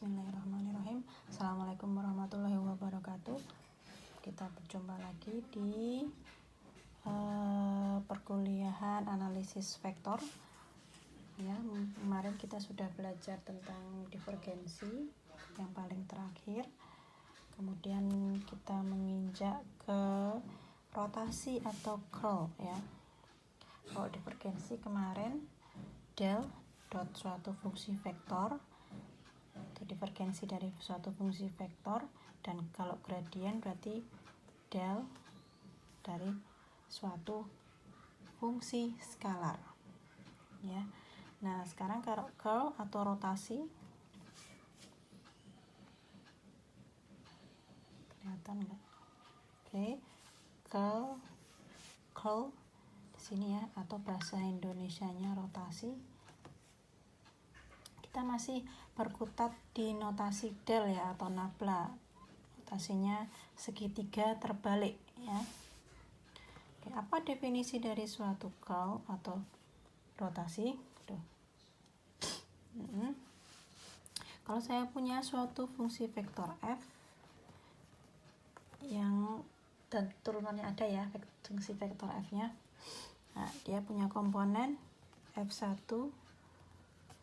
Bismillahirrahmanirrahim. Assalamualaikum warahmatullahi wabarakatuh. Kita berjumpa lagi di perkuliahan analisis vektor. Ya, kemarin kita sudah belajar tentang divergensi yang paling terakhir. Kemudian kita menginjak ke rotasi atau curl ya. Kalau divergensi kemarin del dot suatu fungsi vektor, itu divergensi dari suatu fungsi vektor, dan kalau gradien berarti del dari suatu fungsi skalar ya. Nah sekarang kalau curl atau rotasi, kelihatan nggak? Oke, curl di sini ya, atau bahasa Indonesianya rotasi. Kita masih berkutat di notasi del ya, atau nabla. Notasinya segitiga terbalik ya. Oke, apa definisi dari suatu curl atau rotasi? Kalau saya punya suatu fungsi vektor f yang dan turunannya ada ya, fungsi vektor f-nya. Nah, dia punya komponen f1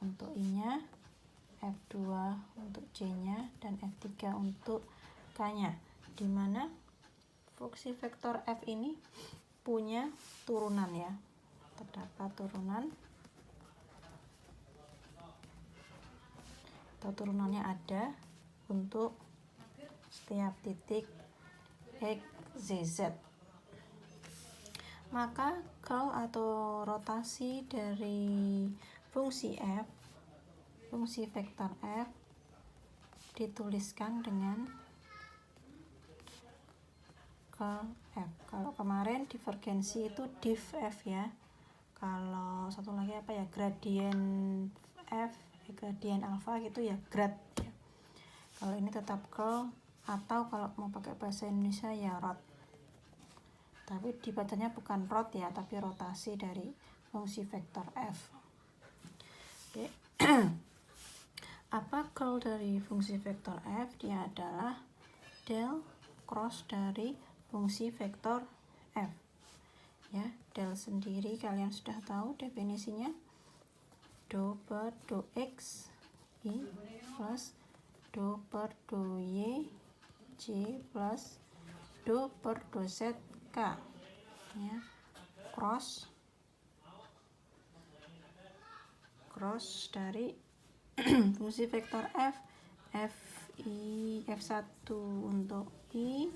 untuk i-nya, f2 untuk j-nya, dan f3 untuk k-nya, di mana fungsi vektor f ini punya turunan ya. Terdapat turunan atau turunannya ada untuk setiap titik x, z, z. Maka curl atau rotasi dari fungsi f, fungsi vektor f, dituliskan dengan curl f. Kalau kemarin divergensi itu div f ya. Kalau satu lagi apa ya, gradien f, gradien alfa gitu ya, grad ya. Kalau ini tetap curl, atau kalau mau pakai bahasa Indonesia ya rot. Tapi dibacanya bukan rot ya, tapi rotasi dari fungsi vektor f. Oke. Apa curl dari fungsi vektor f? Dia adalah del cross dari fungsi vektor f. Ya, del sendiri kalian sudah tahu definisinya, do per do x i plus do per do y j plus do per do z k ya. Cross dari fungsi vektor f, f1 untuk i,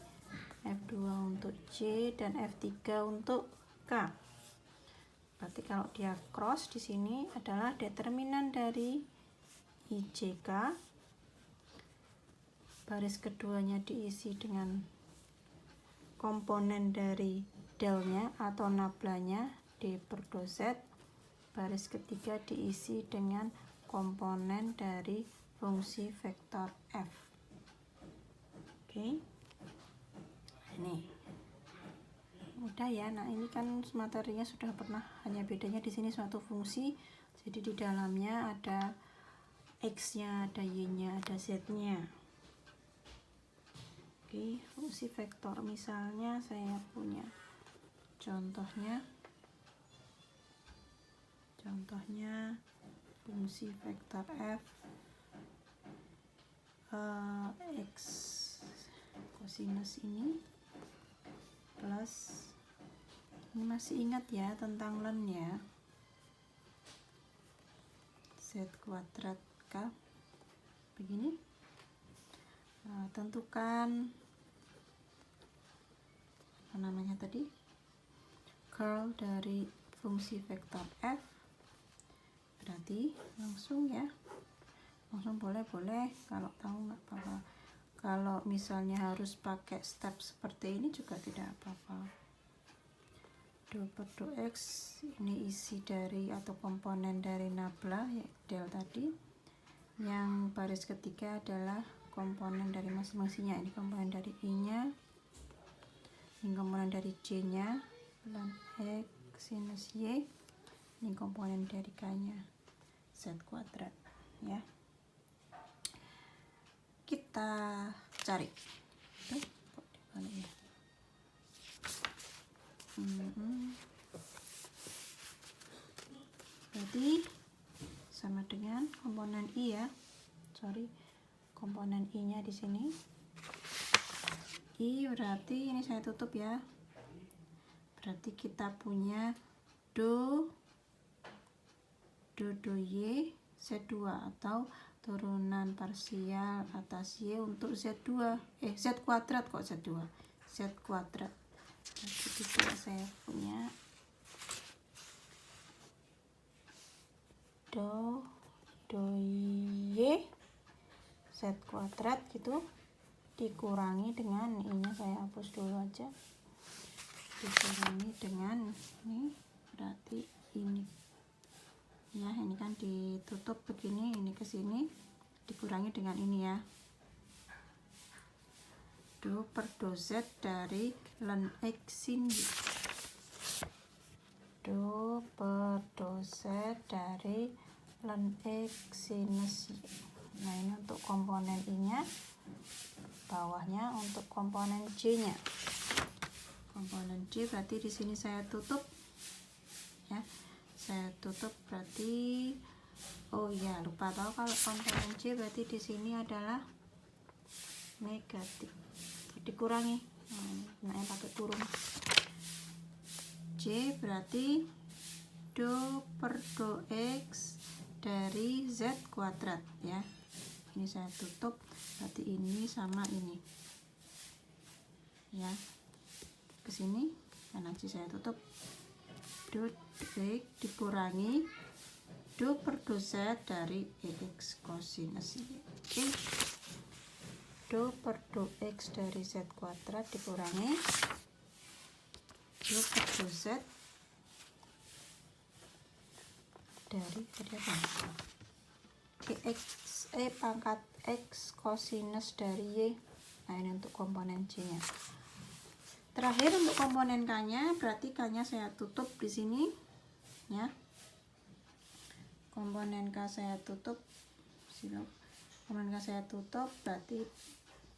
f2 untuk j, dan f3 untuk k. Berarti kalau dia cross di sini adalah determinan dari ijk, baris keduanya diisi dengan komponen dari delnya atau nablanya d per do z, baris ketiga diisi dengan komponen dari fungsi vektor f. Oke. Ini mudah ya. Nah, ini kan materinya sudah pernah, hanya bedanya di sini suatu fungsi, jadi di dalamnya ada x-nya, ada y-nya, ada z-nya. Oke, fungsi vektor misalnya saya punya contohnya fungsi vektor f x kosinus ini plus, ini masih ingat ya tentang len ya, z kuadrat k begini. Nah, tentukan apa namanya tadi, curl dari fungsi vektor f. Berarti langsung ya, langsung boleh kalau tahu nggak apa-apa. Kalau misalnya harus pakai step seperti ini juga tidak apa-apa. Do per do x ini isi dari atau komponen dari nabla ya, del tadi. Yang baris ketiga adalah komponen dari masing-masingnya. Ini komponen dari i-nya, ini komponen dari j-nya, dan x sinus y, ini komponen dari k-nya, z kuadrat ya. kita cari. Tuh, kok dibalik ya? Berarti sama dengan komponen I ya. Sorry, komponen I-nya di sini. I berarti ini saya tutup ya. Berarti kita punya do Y Z2 atau turunan parsial atas Y untuk Z2. Z kuadrat kok Z2. Z kuadrat. Jadi saya punya do Y Z kuadrat gitu, dikurangi dengan ini, saya hapus dulu aja, dikurangi dengan ini, berarti ini ya, ini kan ditutup begini, ini ke sini dikurangi dengan ini ya, do per do Z dari ln X sin Y, do per do Z dari ln X sinus Y. Nah, ini untuk komponen I-nya, bawahnya untuk komponen J-nya. Komponen J berarti di sini saya tutup ya. Saya tutup berarti, oh iya, lupa tahu kalau komponen J berarti di sini adalah negatif. Dikurangi. Nah, pakai kurung. J berarti do per do X dari Z kuadrat ya. Ini saya tutup, berarti ini sama ini ya, ke sini karena saya tutup, do X dikurangi do per do Z dari X kosinus Y. Oke, do per do X dari Z kuadrat dikurangi do per do Z dari pangkat X kosinus dari Y. Nah, ini untuk komponen J nya. Terakhir untuk komponen K nya, berarti K nya saya tutup di sini ya. Komponen K saya tutup, komponen K saya tutup, berarti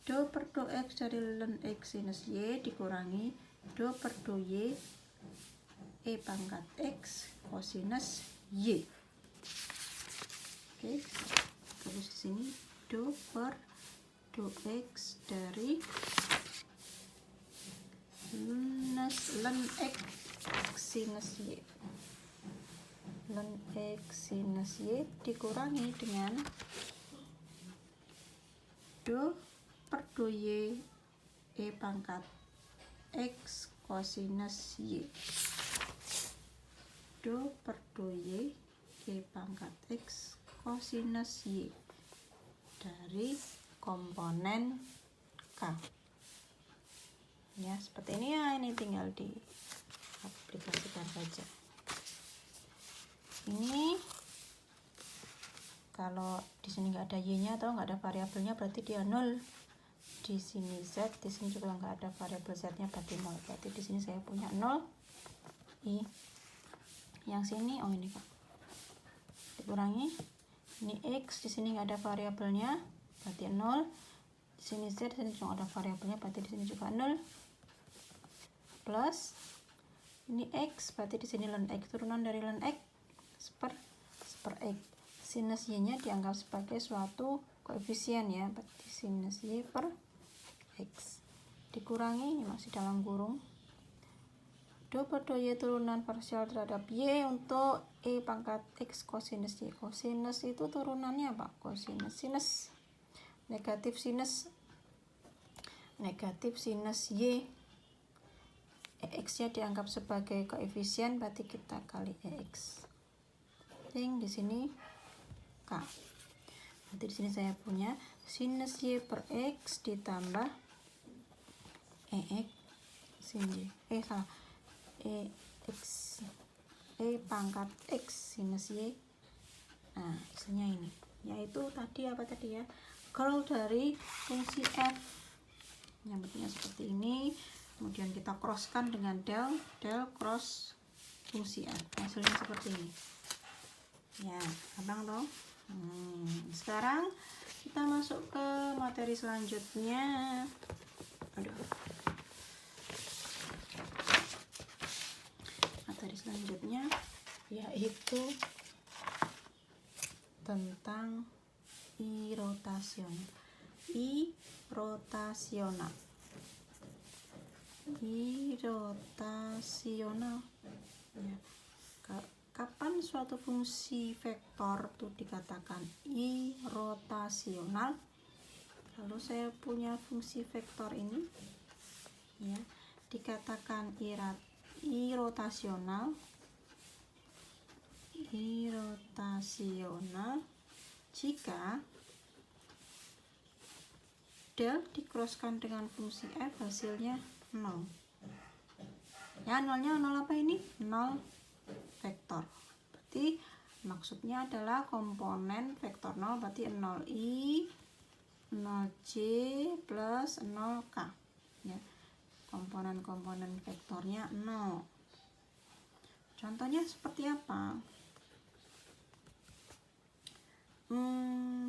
do per do X dari ln X sinus Y dikurangi do per do Y pangkat X kosinus Y. Oke, terus di sini do per do X dari ln X sinus Y, ln X sinus Y dikurangi dengan do per do Y pangkat X kosinus Y, do per do Y pangkat X kosinus Y dari komponen K ya, seperti ini ya. Ini tinggal diaplikasikan saja. Ini kalau di sini nggak ada Y nya atau nggak ada variabelnya, berarti dia 0. Di sini Z, di sini juga nggak ada variabel Z nya, berarti 0. Berarti di sini saya punya 0 I. Yang sini, oh ini Kak, dikurangi ini X, di sini nggak ada variabelnya, berarti 0. Di sini Z, di sini juga ada variabelnya, berarti di sini juga 0. Plus ini X, berarti di sini ln X, turunan dari ln X per X. Sinus Y-nya dianggap sebagai suatu koefisien ya, berarti sinus Y per X. Dikurangi, ini masih dalam kurung, do per do Y turunan parsial terhadap Y untuk pangkat X kosinus Y. Kosinus itu turunannya apa? Kosinus sinus. Negatif sinus Y. X nya dianggap sebagai koefisien, berarti kita kali X. Di sini K. Berarti di sini saya punya sinus Y per X ditambah X sin Y. X pangkat X sinus Y. Nah, isinya ini. Yaitu tadi apa tadi ya? Curl dari fungsi F. Yang bentuknya seperti ini. Kemudian kita crosskan dengan del cross fungsi F. Hasilnya seperti ini. Ya, gampang toh. Sekarang Kita masuk ke materi selanjutnya. Materi selanjutnya yaitu tentang irotasional. Irotasional. Ya. Kapan suatu fungsi vektor itu dikatakan irotasional? Kalau saya punya fungsi vektor ini, ya, dikatakan irotasional jika del dikroskan dengan fungsi f hasilnya 0. Ya, nolnya nol apa ini? 0 vektor. Berarti maksudnya adalah komponen vektor 0 berarti 0i, 0j plus 0k. Ya. Komponen-komponen vektornya 0. Contohnya seperti apa?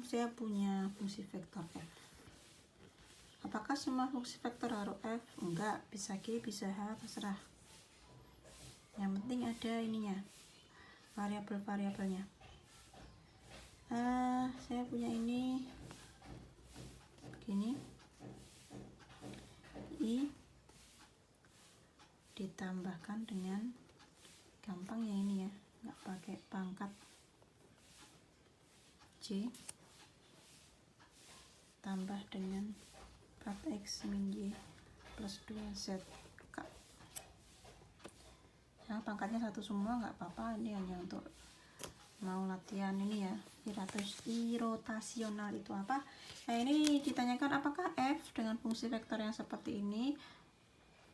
Saya punya fungsi vektor f. Apakah semua fungsi vektor harus f? Enggak, bisa G, bisa H, terserah. Yang penting ada ininya, variabel-variabelnya. Saya punya ini begini, i ditambahkan dengan gampang ya ini ya, nggak pakai pangkat, j tambah dengan 4x min y plus 2z k. Nah, pangkatnya satu semua nggak apa-apa, ini hanya untuk mau latihan ini ya. Irotasional itu apa? Nah, ini ditanyakan apakah f dengan fungsi vektor yang seperti ini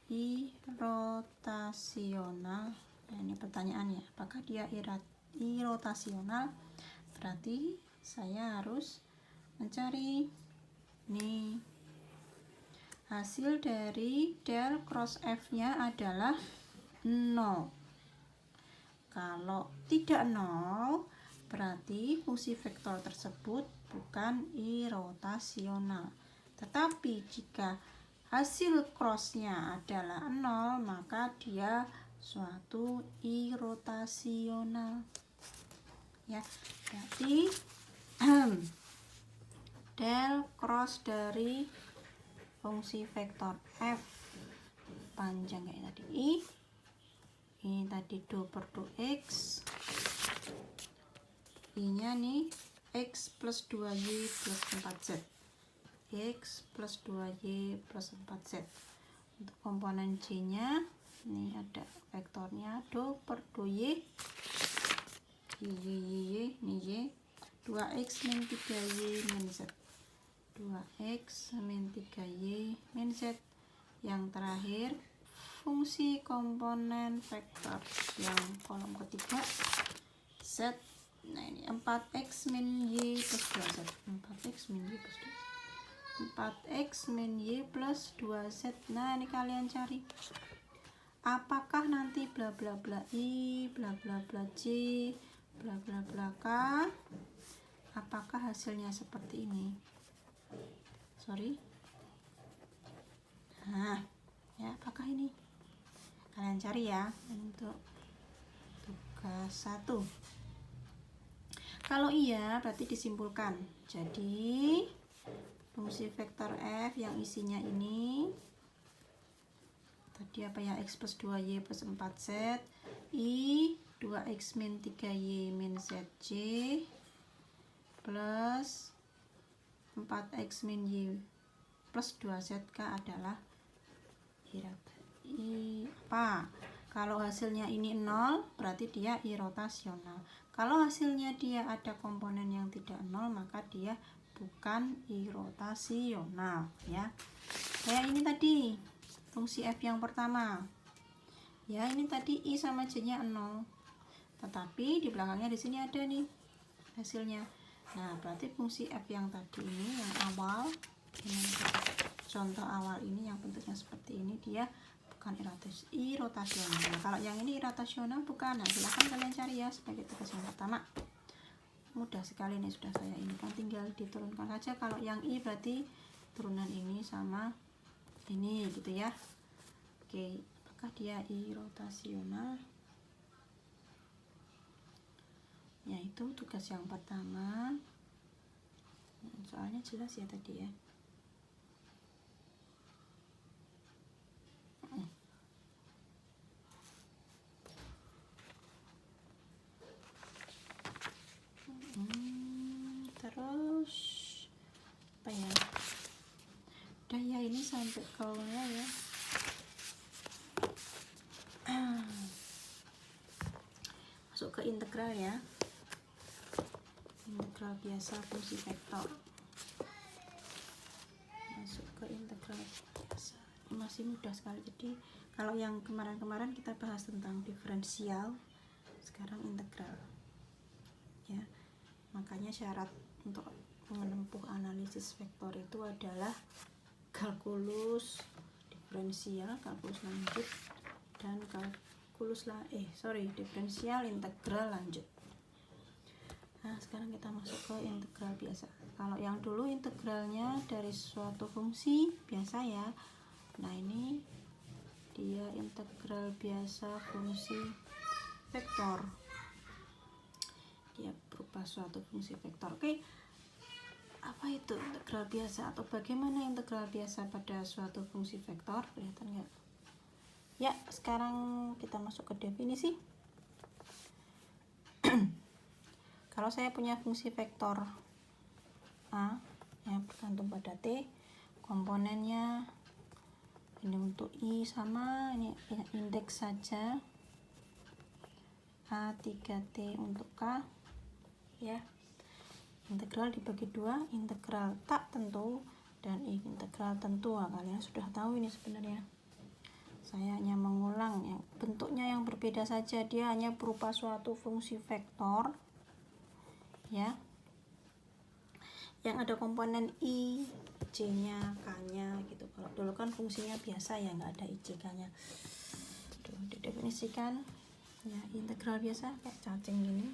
irotasional. Nah, ini pertanyaannya, apakah dia irotasional? Berarti saya harus mencari nih hasil dari del cross f nya adalah 0. Kalau tidak 0 berarti fungsi vektor tersebut bukan irotasional. Tetapi jika hasil crossnya adalah 0 maka dia suatu irotasional. Ya, berarti del cross dari fungsi vektor f panjang kayak tadi i, ini tadi 2 per 2x, i nya nih x plus 2y plus 4z, x plus 2y plus 4z. Untuk komponen j nya ini ada vektornya 2 per 2y, y, ini y, 2x min 3y min z, 2x min 3y min z. Yang terakhir fungsi komponen vektor yang kolom ketiga z. Nah, ini 4x min y plus 2z, 4x min y plus 2, 4x min y plus 2z. Nah, ini kalian cari apakah nanti bla bla bla i, bla bla bla j, bla bla bla k, apakah hasilnya seperti ini? Nah, ya, apakah ini? Kalian cari ya untuk tugas 1. Kalau iya berarti disimpulkan. Jadi fungsi vektor f yang isinya ini tadi apa ya, x plus 2y plus 4z, i 2x min 3y min zj plus 4x min y plus 2zk adalah apa? Kalau hasilnya ini 0 berarti dia irotasional. Kalau hasilnya dia ada komponen yang tidak 0 maka dia bukan irotasional ya. Kayak ini tadi fungsi f yang pertama. Ya, ini tadi i sama j nya 0. Tetapi di belakangnya di sini ada nih hasilnya. Nah, berarti fungsi f yang tadi ini yang awal, ini contoh awal ini yang bentuknya seperti ini, dia bukan irotasional. Nah, kalau yang ini irotasional bukan. Nah, silahkan kalian cari ya sebagai tugas yang pertama. mudah sekali nih, sudah saya ini kan tinggal diturunkan saja. Kalau yang I berarti turunan ini sama ini gitu ya. Oke, apakah dia I rotasional? Yaitu tugas yang pertama. Soalnya jelas ya tadi ya. Terus apa ya? Udah ya, ini sampai kaulnya ya. Masuk ke integral ya. Integral biasa fungsi vektor. Masuk ke integral biasa. Masih mudah sekali. Jadi kalau yang kemarin-kemarin kita bahas tentang diferensial, sekarang integral. Ya. Makanya syarat untuk menempuh analisis vektor itu adalah kalkulus diferensial, kalkulus lanjut, dan diferensial integral lanjut. Nah, sekarang kita masuk ke integral biasa. Kalau yang dulu integralnya dari suatu fungsi biasa ya. Nah, ini dia integral biasa fungsi vektor. Dia berupa suatu fungsi vektor. Oke. Apa itu integral biasa atau bagaimana integral biasa pada suatu fungsi vektor? Kelihatan nggak? Ya, sekarang kita masuk ke definisi. Kalau saya punya fungsi vektor A yang bergantung pada T, komponennya ini untuk I sama, ini indeks saja, A3T untuk K ya. Integral dibagi dua, integral tak tentu dan integral tentu. Nah, kalian sudah tahu ini sebenarnya. Saya hanya mengulang yang bentuknya yang berbeda saja, dia hanya berupa suatu fungsi vektor ya, yang ada komponen I, J-nya, K-nya gitu. Kalau dulu kan fungsinya biasa ya, nggak ada I, J, K-nya. Didefinisikan ya, integral biasa kayak cacing gini,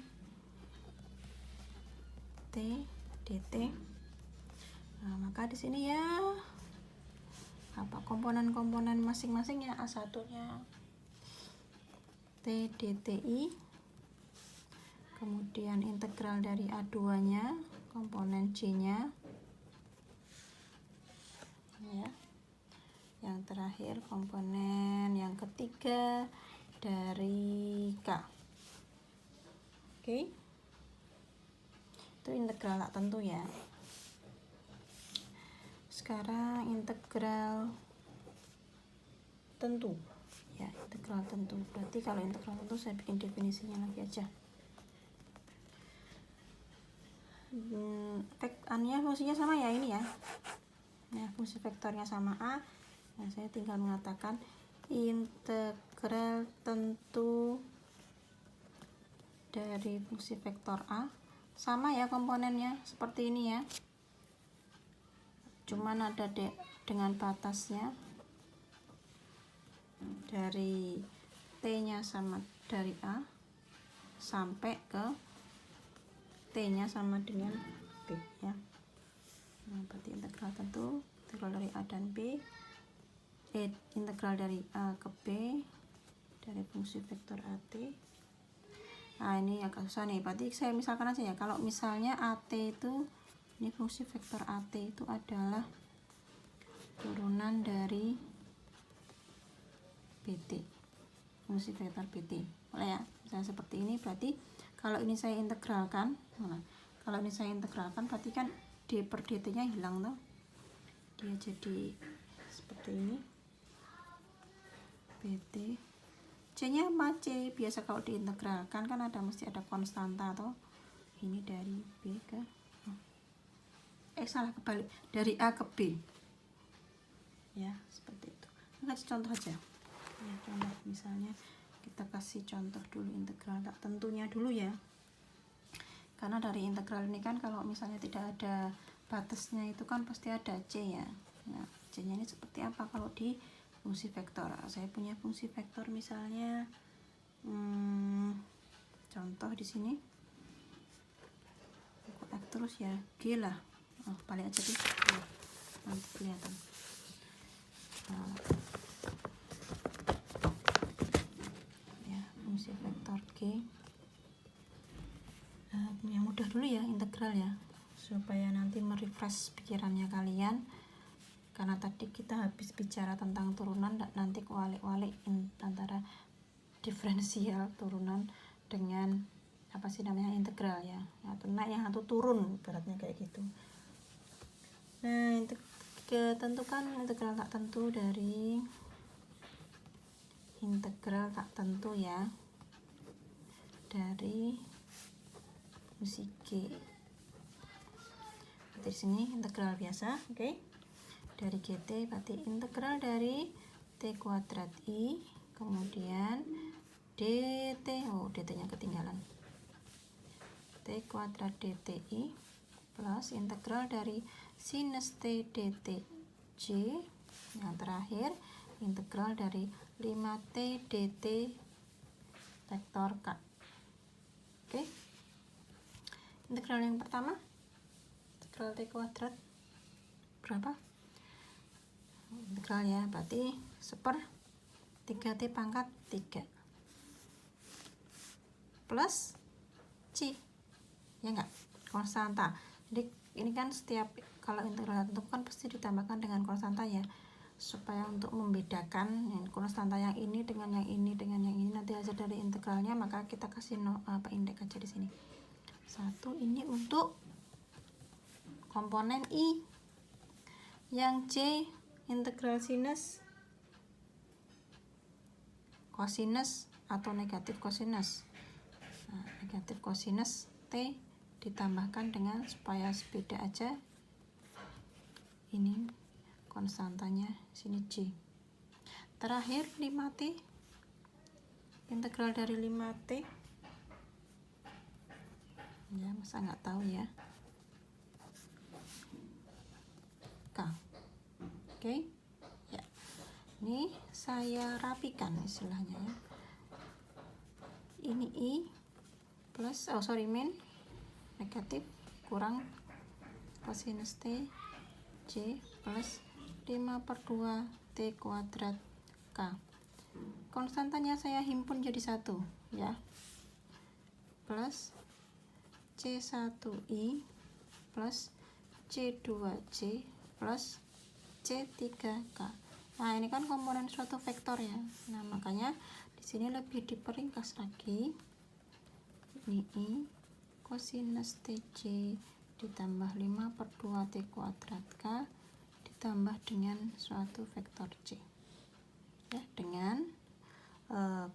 T dt. Nah, maka di sini ya apa komponen-komponen masing-masing ya, A1-nya T dti, kemudian integral dari A2-nya, komponen J-nya ya. Yang terakhir komponen yang ketiga dari K. Oke. Itu integral tak tentu ya. Sekarang integral tentu ya, integral tentu. Berarti kalau integral tentu saya bikin definisinya lagi aja. Fungsinya sama ya ini ya. Nah, fungsi vektornya sama A. Nah, saya tinggal mengatakan integral tentu dari fungsi vektor A sama ya komponennya seperti ini ya. Cuman ada dengan batasnya dari T-nya sama dari A sampai ke T-nya sama dengan B ya. Nah, berarti integral tentu, integral dari A dan B, integral dari A ke B dari fungsi vektor AT. Nah, ini agak susah nih, berarti saya misalkan aja ya. Kalau misalnya AT itu, ini fungsi vektor AT itu adalah turunan dari BT, fungsi vektor BT. Boleh ya, misalnya seperti ini. Berarti kalau ini saya integralkan, berarti kan D per dt nya hilang tuh, dia jadi seperti ini, BT. C nya apa? C biasa kalau diintegralkan kan mesti ada konstanta atau ini dari B ke salah kebalik, dari A ke B ya, seperti itu. Kasih contoh aja ya, contoh misalnya kita kasih contoh dulu integral tak tentunya dulu ya, karena dari integral ini kan kalau misalnya tidak ada batasnya itu kan pasti ada C ya. Nah, C nya ini seperti apa kalau di fungsi vektor? Saya punya fungsi vektor misalnya contoh di sini terus ya G lah. Balik aja deh, nanti kelihatan. Ya, fungsi vektor G. Yang mudah dulu ya, integral ya, supaya nanti merefresh pikirannya kalian, karena tadi kita habis bicara tentang turunan, nanti kewalik-walik antara diferensial turunan dengan apa sih namanya integral ya, atau naik yang satu turun, beratnya kayak gitu. Nah, tentukan integral tak tentu dari integral tak tentu ya, dari fungsi G. Berarti di sini integral biasa, oke? Dari GT berarti integral dari T kuadrat I, kemudian DT, DT-nya ketinggalan. T kuadrat DTI plus integral dari sinus T DT J, yang terakhir integral dari 5T DT vektor K. Oke? Integral yang pertama, integral T kuadrat berapa? Integral ya, berarti 1/3T pangkat 3 plus C, ya enggak, konstanta. Jadi ini kan setiap kalau integral tentu kan pasti ditambahkan dengan konstanta ya, supaya untuk membedakan yang konstanta yang ini dengan yang ini dengan yang ini, nanti hasil dari integralnya maka kita kasih indeks aja di sini. 1 ini untuk komponen I, yang C integral sinus, kosinus atau negatif kosinus. Nah, negatif kosinus T ditambahkan dengan, supaya beda aja, ini konstantanya sini J. Terakhir 5T, integral dari 5T ya, masa nggak tahu ya, K. Oke ya, ini saya rapikan istilahnya ya. Ini I plus min negatif kurang kosinus T J plus 5/2 T kuadrat K. Konstantanya saya himpun jadi 1 ya, plus C1I plus C2J plus C3K. Nah, ini kan komponen suatu vektor ya. Nah, makanya di sini lebih diperingkas lagi. Ini I kosinus TJ ditambah 5/2 T kuadrat K ditambah dengan suatu vektor C. Ya, dengan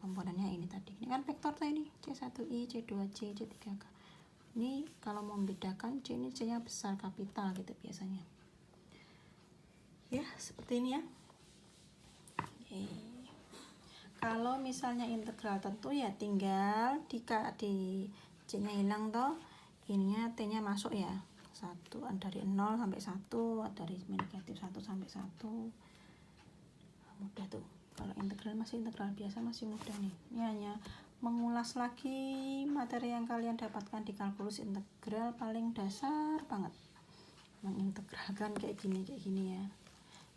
komponennya ini tadi. Ini kan vektor ini C1I, C2J, C3K. Ini kalau mau membedakan C ini C-nya besar kapital gitu biasanya. Ya, seperti ini ya. Oke. Kalau misalnya integral tentu ya tinggal di C-nya hilang toh, ininya T-nya masuk ya. 1 dari 0 sampai 1, dari negatif 1 sampai 1. Mudah tuh. Kalau integral masih integral biasa masih mudah nih. Ini hanya mengulas lagi materi yang kalian dapatkan di kalkulus integral paling dasar banget, mengintegralkan kayak gini ya.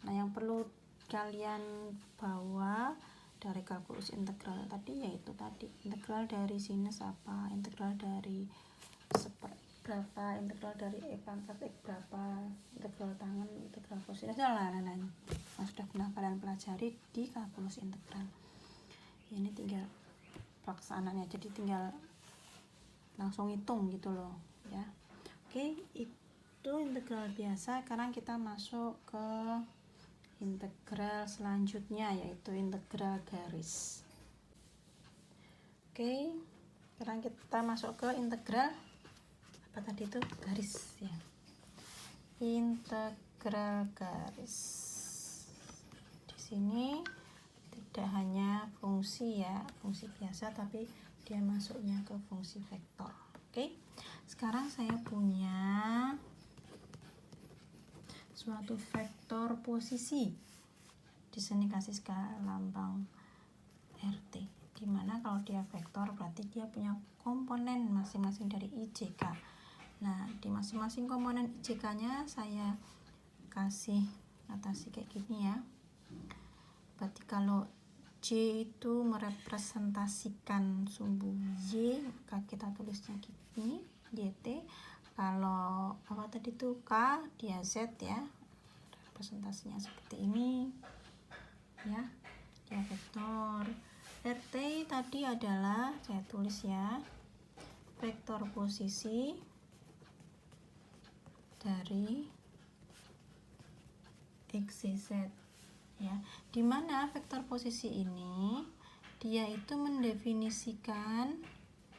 Nah, yang perlu kalian bawa dari kalkulus integral tadi yaitu tadi integral dari sinus apa, integral dari berapa, integral dari E pangkat X berapa, integral tangen, integral kosinus dan lain-lain yang sudah pernah kalian pelajari di kalkulus integral. Ini tinggal pelaksanaannya, jadi tinggal langsung hitung gitu loh ya. Oke, itu integral biasa. Sekarang kita masuk ke integral selanjutnya yaitu integral garis. Oke, sekarang kita masuk ke integral apa tadi itu, garis ya. Integral garis. Di sini tidak hanya fungsi ya, fungsi biasa, tapi dia masuknya ke fungsi vektor. Oke, sekarang saya punya suatu vektor posisi. Di sini kasih skala lambang RT. Dimana kalau dia vektor berarti dia punya komponen masing-masing dari I, J, K. Nah, di masing-masing komponen IJK-nya saya kasih notasi kayak gini ya. Berarti kalau J itu merepresentasikan sumbu Y, maka kita tulisnya gini, YT. Kalau apa tadi itu K, dia Z ya. Representasinya seperti ini. Ya. Dia vektor. RT tadi adalah, saya tulis ya, vektor posisi dari X, Y, Z ya. Dimana vektor posisi ini dia itu mendefinisikan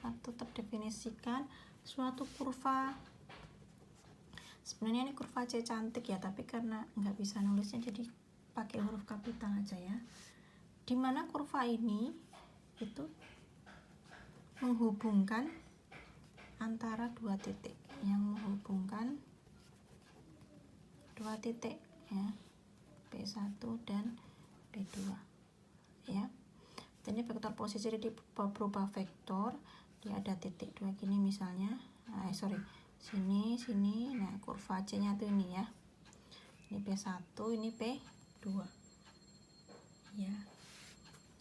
atau terdefinisikan suatu kurva. Sebenarnya ini kurva C cantik ya, tapi karena nggak bisa nulisnya jadi pakai huruf kapital aja ya. Dimana kurva ini itu menghubungkan antara dua titik, yang menghubungkan dua titik ya, P1 dan P2 ya. Ini vektor posisi jadi berubah vektor, dia ada titik 2 gini misalnya. Sini. Nah, kurva C-nya tuh ini ya. Ini P1, ini P2. Ya.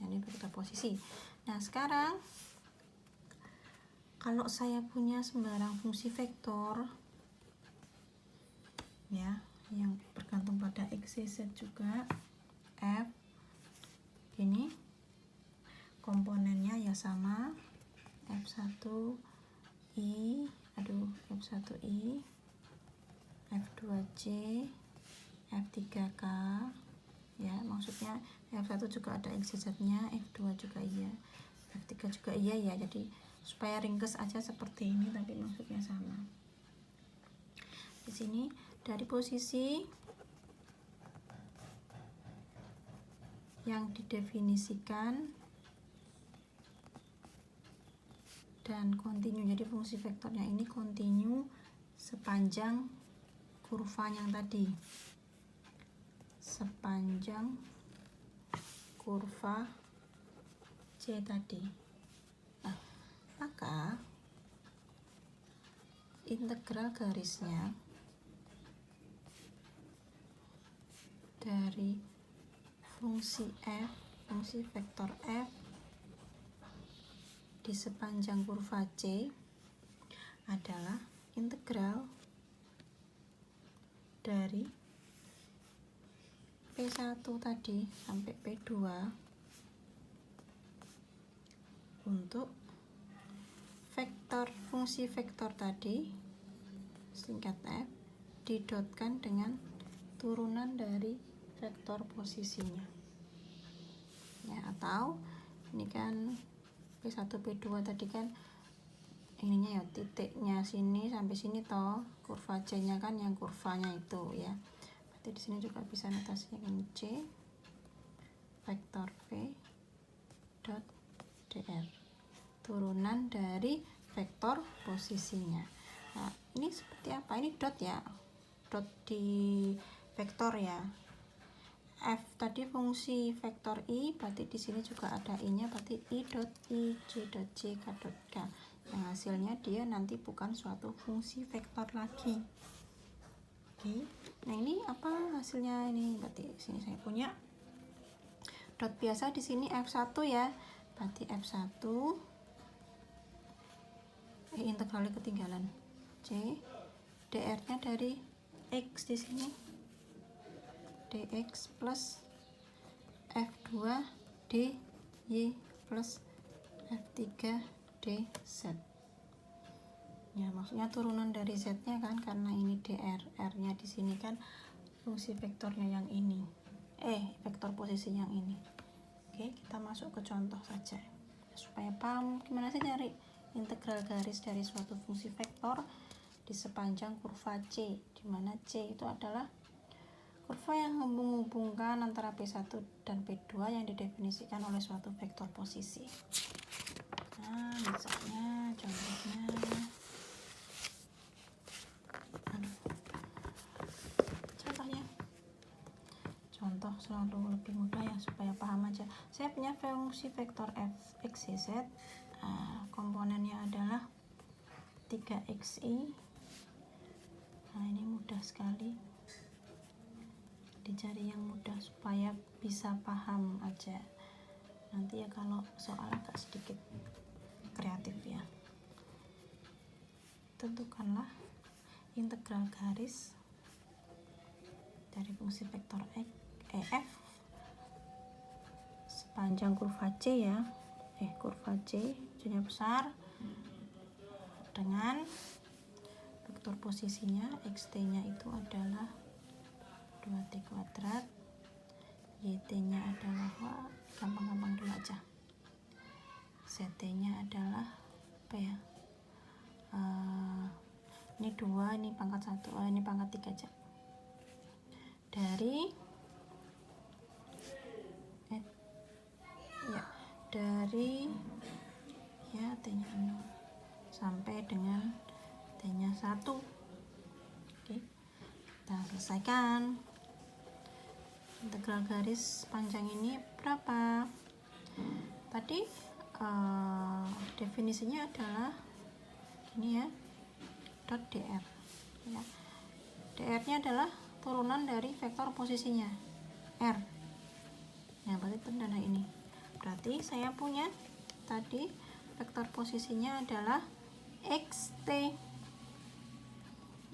Ini vektor posisi. Nah, sekarang kalau saya punya sembarang fungsi vektor ya, yang bergantung pada X, Y, Z juga, F ini komponennya ya sama, F1I, F2J, F3K ya, maksudnya F1 juga ada X, Y, Z-nya, F2 juga iya, F3 juga iya ya, jadi supaya ringkes aja seperti ini tapi maksudnya sama. Di sini dari posisi yang didefinisikan dan kontinu, jadi fungsi vektornya ini kontinu sepanjang kurva yang tadi, sepanjang kurva C tadi. Nah, maka integral garisnya dari fungsi F, fungsi vektor F di sepanjang kurva C adalah integral dari P1 tadi sampai P2 untuk vektor fungsi vektor tadi singkat F didotkan dengan turunan dari vektor posisinya ya, atau ini kan P1 P2 tadi kan ininya ya, titiknya sini sampai sini toh, kurva C nya kan yang kurvanya itu ya, berarti di sini juga bisa notasinya ini C vektor P dot dr, turunan dari vektor posisinya. Nah, ini seperti apa? Ini dot ya, dot di vektor ya. F tadi fungsi vektor I, berarti di sini juga ada I-nya, berarti I dot I, J dot J, K dot K. Yang hasilnya dia nanti bukan suatu fungsi vektor lagi. Oke. Nah, ini apa hasilnya ini? Berarti sini saya punya dot biasa di sini F1 ya. Berarti F1 integralnya ketinggalan. C dr-nya dari X di sini. dx plus F2 dy plus F3 dz ya, maksudnya turunan dari z nya kan, karena ini dr, r nya di sini kan fungsi vektornya yang ini, vektor posisi yang ini. Oke, kita masuk ke contoh saja supaya paham gimana sih cari integral garis dari suatu fungsi vektor di sepanjang kurva C, di mana C itu adalah kurva yang menghubungkan antara P1 dan P2 yang didefinisikan oleh suatu vektor posisi. Nah, misalnya contohnya contoh selalu lebih mudah ya supaya paham aja. Saya punya fungsi vektor f x, y, z, komponennya adalah 3xi Nah, ini mudah sekali, dicari yang mudah supaya bisa paham aja. Nanti ya kalau soal agak sedikit kreatif ya. Tentukanlah integral garis dari fungsi vektor EF sepanjang kurva C ya. Kurva C, C-nya besar, dengan vektor posisinya xt-nya itu adalah 2t kuadrat, yt-nya adalah gampang-gampang dulu aja, zt-nya adalah apa ya, ini 2, ini pangkat 1, ini pangkat 3 aja, dari ya t-nya 0 sampai dengan t-nya 1. Oke, kita selesaikan. Integral garis panjang ini berapa? Tadi definisinya adalah ini ya, dot dr ya. Dr-nya adalah turunan dari vektor posisinya r. Nah, berarti tanda ini. Berarti saya punya tadi vektor posisinya adalah xt,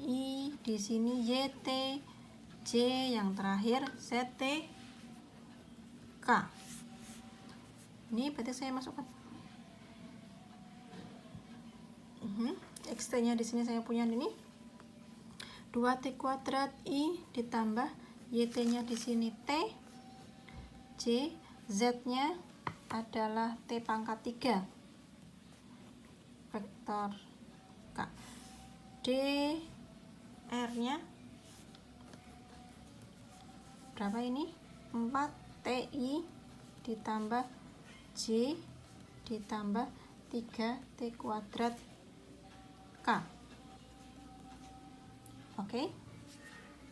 i di sini yt, j yang terakhir zt, k. Ini berarti saya masukkan xt-nya di sini saya punya ini 2t kuadrat i ditambah yt-nya di sini t, j, z-nya adalah t pangkat 3 vektor k, dr-nya berapa ini? 4ti ditambah j ditambah 3t kuadrat k. Oke,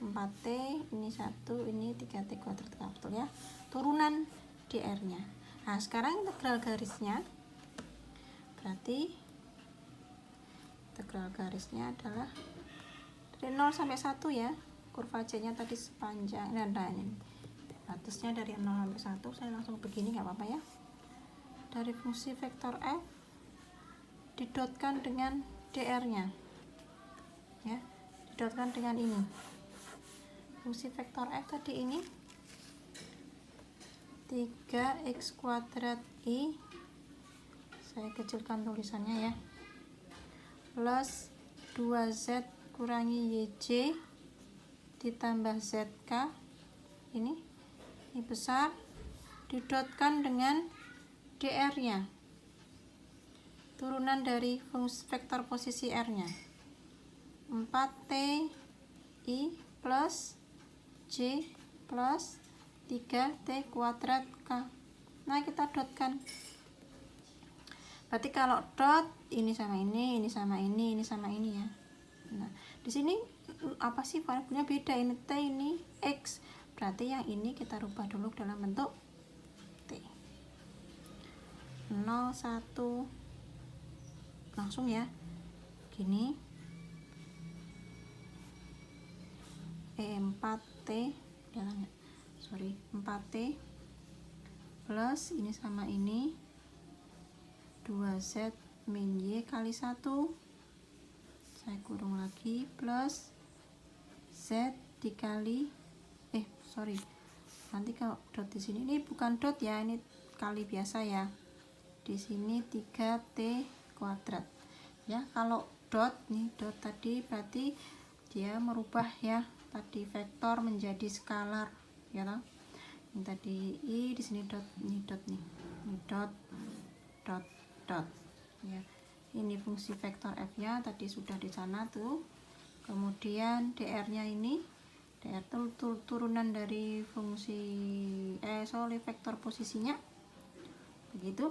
4t ini 1, ini 3t kuadrat k, betul ya, turunan dr-nya. Nah, sekarang integral garisnya, berarti integral garisnya adalah dari 0 sampai 1 ya. Kurva C nya tadi sepanjang, nah ini batasnya dari 0 sampai 1. Saya langsung begini nggak apa-apa ya. Dari fungsi vektor f didotkan dengan dr nya ya, didotkan dengan ini fungsi vektor f tadi ini 3x kuadrat i, saya kecilkan tulisannya ya, plus 2z kurangi yj ditambah zk, ini besar, didotkan dengan dr nya, turunan dari fungsi vektor posisi r nya, 4t i plus j plus 3t kuadrat k. Nah, kita dotkan. Berarti kalau dot ini sama ini sama ini sama ini ya. Nah, di sini apa sih variabelnya beda, ini t ini x. Berarti yang ini kita rubah dulu dalam bentuk t. 0 1 langsung ya. Gini. 4t 4t plus ini sama ini 2z min y kali 1, saya kurung lagi, plus z dikali nanti kalau dot di sini, ini bukan dot ya, ini kali biasa ya, di sini 3t kuadrat ya. Kalau dot nih, dot tadi berarti dia merubah ya, tadi vektor menjadi skalar ya toh. Ini tadi i, di sini dot, ini dot nih, ini dot dot dot ya. Ini fungsi vektor f nya tadi sudah di sana tuh. Kemudian dr nya ini, dr turunan dari fungsi vektor posisinya begitu.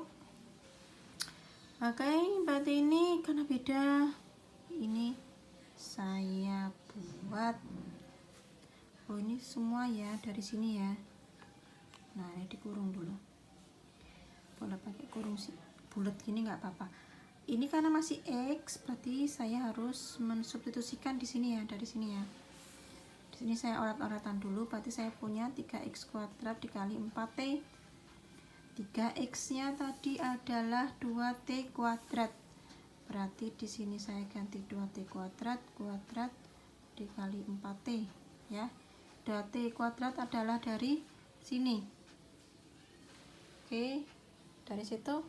Oke, berarti ini karena beda, ini saya buat ini semua ya dari sini ya. Nah, ini dikurung dulu, boleh pakai kurung sih, bulat gini nggak apa-apa. Ini karena masih X, berarti saya harus mensubstitusikan di sini ya, dari sini ya. Di sini saya orat-oratan dulu, berarti saya punya 3x kuadrat dikali 4t. 3x-nya tadi adalah 2t kuadrat. Berarti di sini saya ganti 2t kuadrat dikali 4t ya. 2t kuadrat adalah dari sini. Oke, dari situ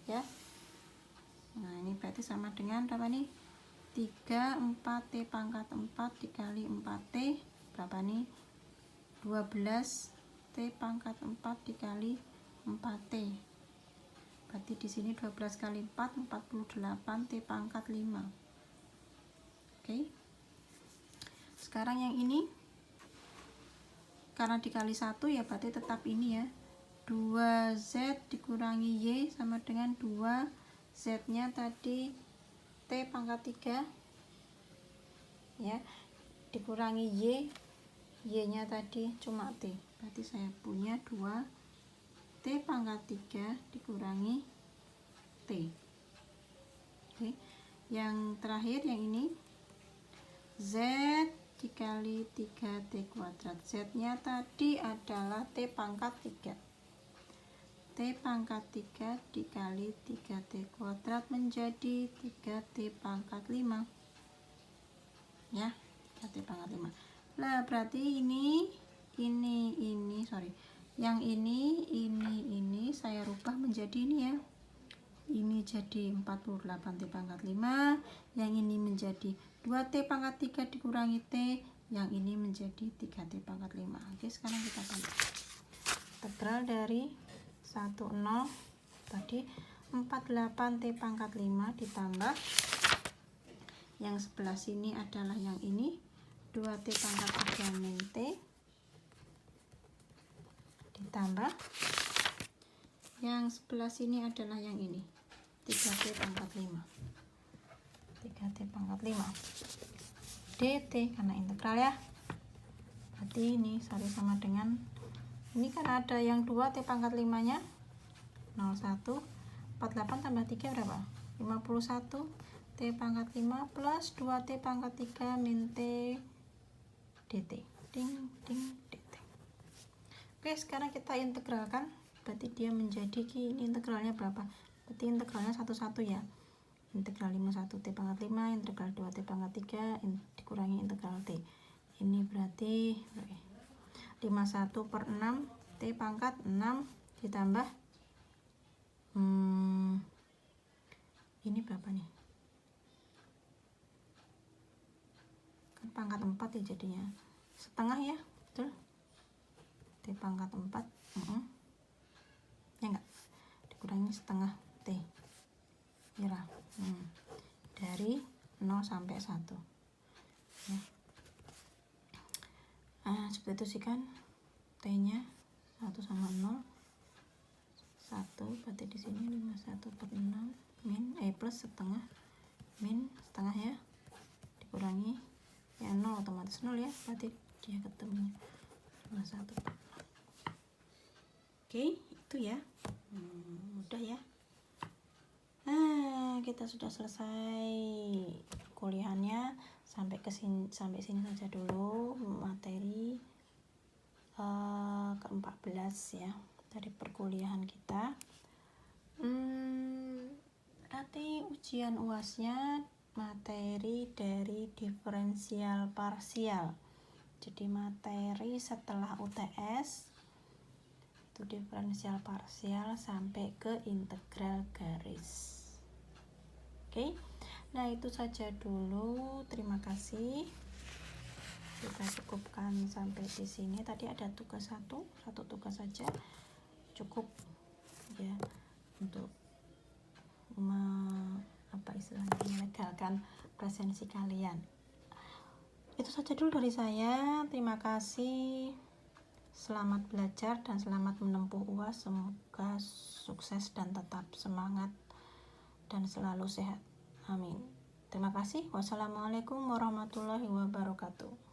ya. Nah, ini berarti sama dengan berapa nih? 3 4t pangkat 4 dikali 4t berapa nih? 12t pangkat 4 dikali 4t. Berarti di sini 12 kali 4 48t pangkat 5. Oke. Sekarang yang ini karena dikali 1 ya, berarti tetap ini ya. 2z dikurangi y sama dengan 2z nya tadi t pangkat 3 ya, dikurangi y nya tadi cuma t, berarti saya punya 2t pangkat 3 dikurangi t. Oke. Yang terakhir yang ini z dikali 3t kuadrat, z nya tadi adalah t pangkat 3, t pangkat 3 dikali 3t kuadrat menjadi 3t pangkat 5 ya, 3t pangkat 5. Lah berarti yang ini saya rubah menjadi ini ya, ini jadi 48t pangkat 5, yang ini menjadi 2t pangkat 3 dikurangi t, yang ini menjadi 3t pangkat 5. Oke, sekarang kita tambah. Integral dari 10 tadi 48t pangkat 5 ditambah yang sebelah sini adalah yang ini 2t pangkat 3 min t ditambah yang sebelah sini adalah yang ini 3t pangkat 5. 3t pangkat 5 dt karena integral ya. Berarti ini sama dengan ini kan ada yang 2t pangkat 5 nya 01, 48 tambah 3 berapa? 51 t pangkat 5 plus 2t pangkat 3 min t dt. Ding ding dt. Oke, sekarang kita integralkan. Berarti dia menjadi, ini integralnya berapa? Berarti integralnya satu-satu ya. Integral 51 t pangkat 5, integral 2t pangkat 3 dikurangi integral t. Ini berarti 51 per 6 t pangkat 6 ditambah ini berapa nih? Kan pangkat 4 ya jadinya. Setengah ya, betul? T pangkat 4 ya enggak? Dikurangi setengah t kira dari 0 sampai 1 ya. Substitusikan t nya 1 sama 0 1, berarti di sini 51 per 6 min plus setengah min setengah ya, dikurangi ya 0 otomatis 0 ya, berarti dia ketemunya 51 per 6. Oke, itu ya. Mudah ya. Nah, kita sudah selesai kuliahannya. Sampai sini saja dulu materi ke-14 ya dari perkuliahan kita. Nanti ujian UAS-nya materi dari diferensial parsial. Jadi materi setelah UTS itu diferensial parsial sampai ke integral garis. Oke. Nah, itu saja dulu. Terima kasih. Kita cukupkan sampai di sini. Tadi ada tugas satu tugas saja cukup ya untuk melegalkan presensi kalian. Itu saja dulu dari saya. Terima kasih. Selamat belajar dan selamat menempuh UAS. Semoga sukses dan tetap semangat dan selalu sehat. Amin. Terima kasih. Wassalamualaikum warahmatullahi wabarakatuh.